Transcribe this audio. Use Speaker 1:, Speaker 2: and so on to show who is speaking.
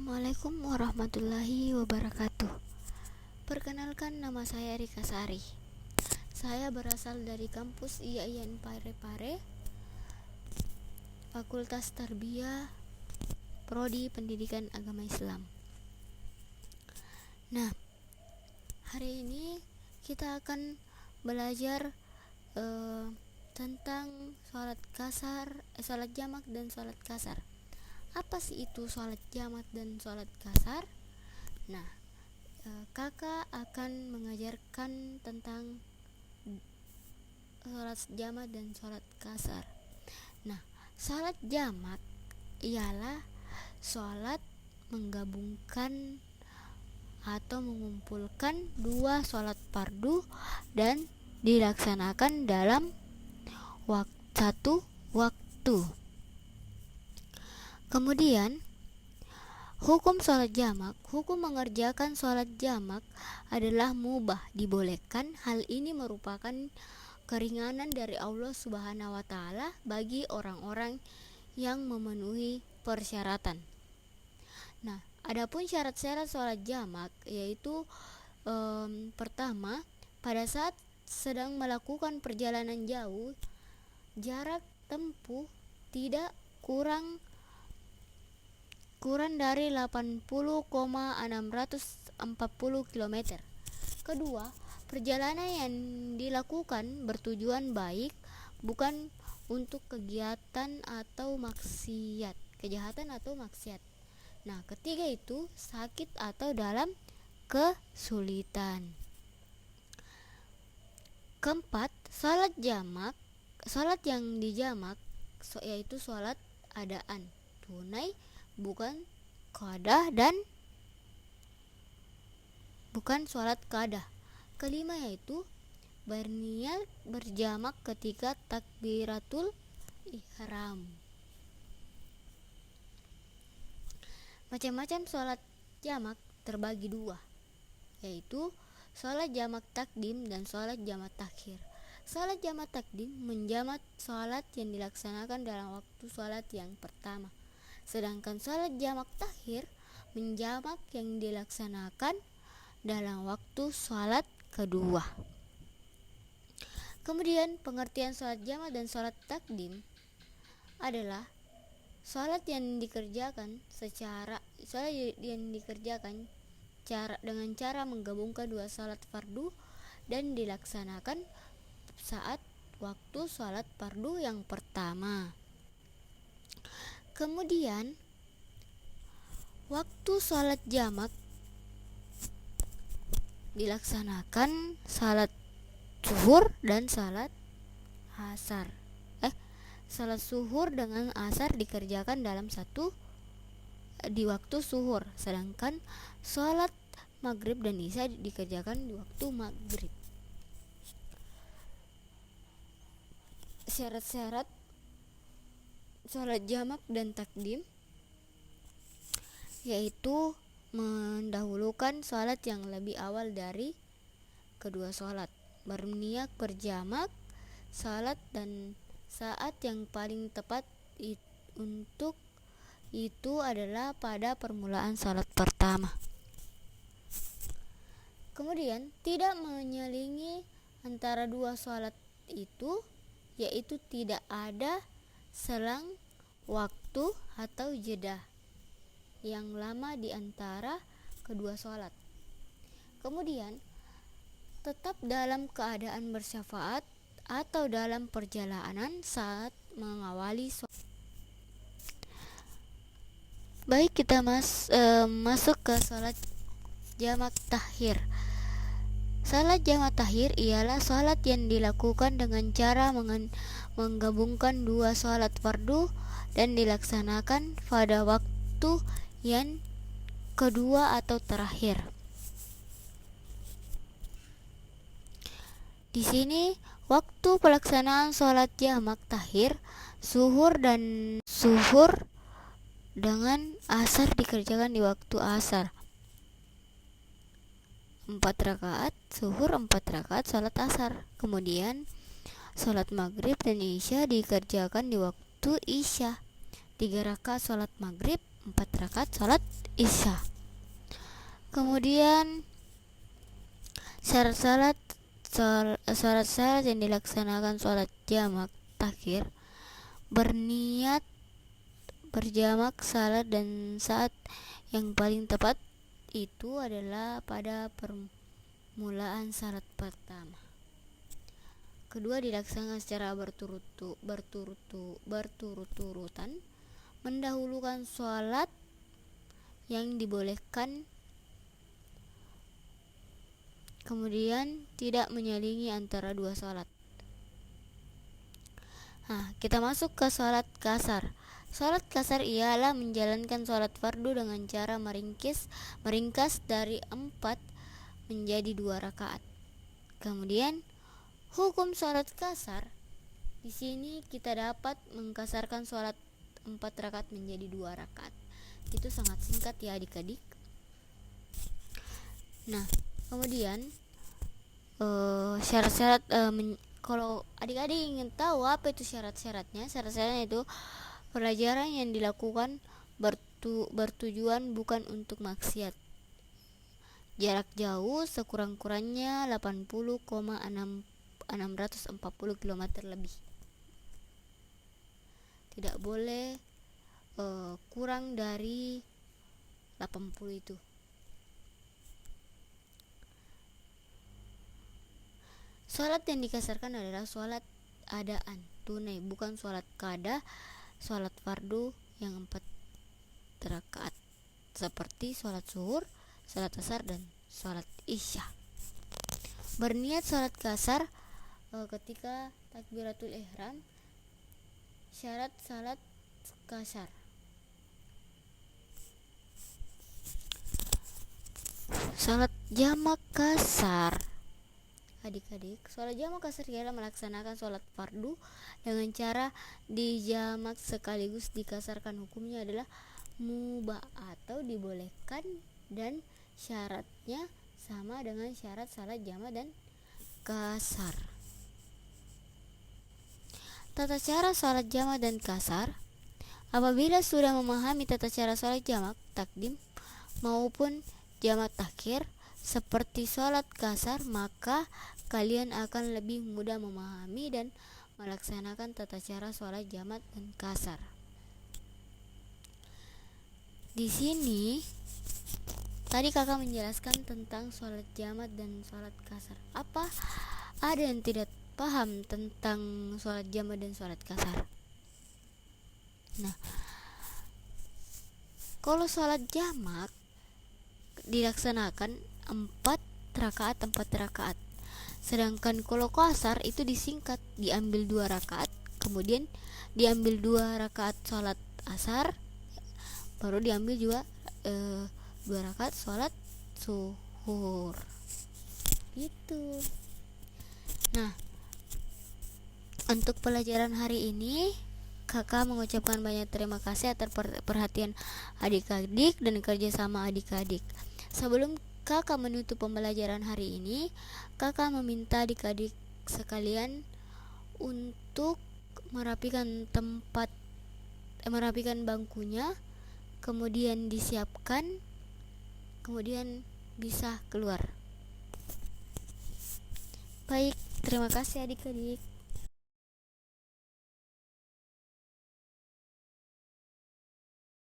Speaker 1: Assalamualaikum warahmatullahi wabarakatuh. Perkenalkan, nama saya Rika Sari. Saya berasal dari kampus IAIN Parepare, Fakultas Tarbiyah, Prodi Pendidikan Agama Islam. Nah, hari ini kita akan belajar tentang sholat jamak dan sholat kasar. Apa sih itu sholat jamak dan sholat kasar? Nah, kakak akan mengajarkan tentang sholat jamak dan sholat kasar. Nah, sholat jamak ialah sholat menggabungkan atau mengumpulkan dua sholat fardu dan dilaksanakan dalam satu waktu. Kemudian, hukum sholat jamak, hukum mengerjakan sholat jamak adalah mubah, dibolehkan. Hal ini merupakan keringanan dari Allah Subhanahu wa Ta'ala bagi orang-orang yang memenuhi persyaratan. Nah, adapun syarat-syarat sholat jamak yaitu pertama, pada saat sedang melakukan perjalanan jauh, jarak tempuh tidak kurang dari 80,640 km. Kedua, perjalanan yang dilakukan bertujuan baik, bukan untuk kejahatan atau maksiat. Nah, ketiga itu sakit atau dalam kesulitan. Keempat, sholat yang dijamak yaitu sholat adaan, tunai, bukan qadah dan bukan sholat qadah. Kelima yaitu berniat berjamak ketika takbiratul ihram. Macam-macam sholat jamak terbagi dua, yaitu sholat jamak takdim dan sholat jamak takhir. Sholat jamak takdim menjamak sholat yang dilaksanakan dalam waktu sholat yang pertama, sedangkan sholat jamak takhir menjamak yang dilaksanakan dalam waktu sholat kedua. Kemudian, pengertian sholat jamak dan sholat takdim adalah sholat yang dikerjakan dengan cara menggabungkan dua sholat fardu dan dilaksanakan saat waktu sholat fardu yang pertama. Kemudian, waktu sholat jamak dilaksanakan salat zuhur dan salat asar. Salat zuhur dengan asar dikerjakan di waktu zuhur, sedangkan salat maghrib dan isya dikerjakan di waktu maghrib. Syarat-syarat sholat jamak dan takdim yaitu mendahulukan sholat yang lebih awal dari kedua sholat, berniat berjamak sholat, dan saat yang paling tepat untuk itu adalah pada permulaan sholat pertama. Kemudian, tidak menyelingi antara dua sholat itu, yaitu tidak ada selang waktu atau jeda yang lama di antara kedua sholat. Kemudian, tetap dalam keadaan bersyafaat atau dalam perjalanan saat mengawali sholat. Baik, kita masuk ke sholat jamak takhir. Salat jamak takhir ialah salat yang dilakukan dengan cara menggabungkan dua salat fardu dan dilaksanakan pada waktu yang kedua atau terakhir. Di sini waktu pelaksanaan salat jamak takhir zuhur dengan asar dikerjakan di waktu asar. 4 rakaat zuhur, 4 rakaat salat asar. Kemudian salat maghrib dan isya dikerjakan di waktu isya. 3 rakaat salat maghrib, 4 rakaat sholat isya. Kemudian syarat-syarat yang dilaksanakan sholat jamak takhir: berniat berjamak salat, dan saat yang paling tepat itu adalah pada permulaan salat pertama. Kedua, dilaksanakan secara berturut-turutan, mendahulukan sholat yang dibolehkan, kemudian tidak menyelingi antara dua sholat. Kita masuk ke sholat kasar. Sholat kasar ialah menjalankan sholat fardu dengan cara meringkas dari 4 menjadi 2 rakaat. Kemudian hukum sholat kasar, di sini kita dapat mengkasarkan sholat 4 rakaat menjadi 2 rakaat. Itu sangat singkat ya adik-adik. Nah, kemudian syarat-syarat, kalau adik-adik ingin tahu apa itu syarat-syaratnya itu pelajaran yang dilakukan bertujuan bukan untuk maksiat. Jarak jauh sekurang-kurangnya 80,640 km lebih. Tidak boleh kurang dari 80 itu. Sholat yang dikasarkan adalah sholat adaan tunai, bukan sholat qada, sholat fardu yang 4 rakaat seperti sholat zuhur, sholat asar, dan sholat isya. Berniat sholat kasar ketika takbiratul ihram. Syarat sholat kasar: sholat jamak kasar. Adik-adik, sholat jamak kasar ialah melaksanakan sholat fardu dengan cara dijamak sekaligus dikasarkan. Hukumnya adalah mubah atau dibolehkan, dan syaratnya sama dengan syarat sholat jamak dan kasar. Tata cara sholat jamak dan kasar: apabila sudah memahami tata cara sholat jamak takdim maupun jamak takhir seperti sholat kasar, maka kalian akan lebih mudah memahami dan melaksanakan tata cara sholat jamak dan kasar. Di sini tadi kakak menjelaskan tentang sholat jamak dan sholat kasar. Apa ada yang tidak paham tentang sholat jamak dan sholat kasar? Nah, kalau sholat jamak dilaksanakan 4 rakaat. Sedangkan kalau kasar itu disingkat, diambil 2 rakaat, kemudian diambil 2 rakaat sholat asar, baru diambil juga 2 rakaat sholat zuhur. Gitu. Nah, untuk pelajaran hari ini kakak mengucapkan banyak terima kasih atas perhatian adik-adik dan kerjasama adik-adik. Sebelum kakak menutup pembelajaran hari ini, kakak meminta adik-adik sekalian untuk merapikan bangkunya, kemudian disiapkan, kemudian bisa keluar. Baik, terima kasih adik-adik.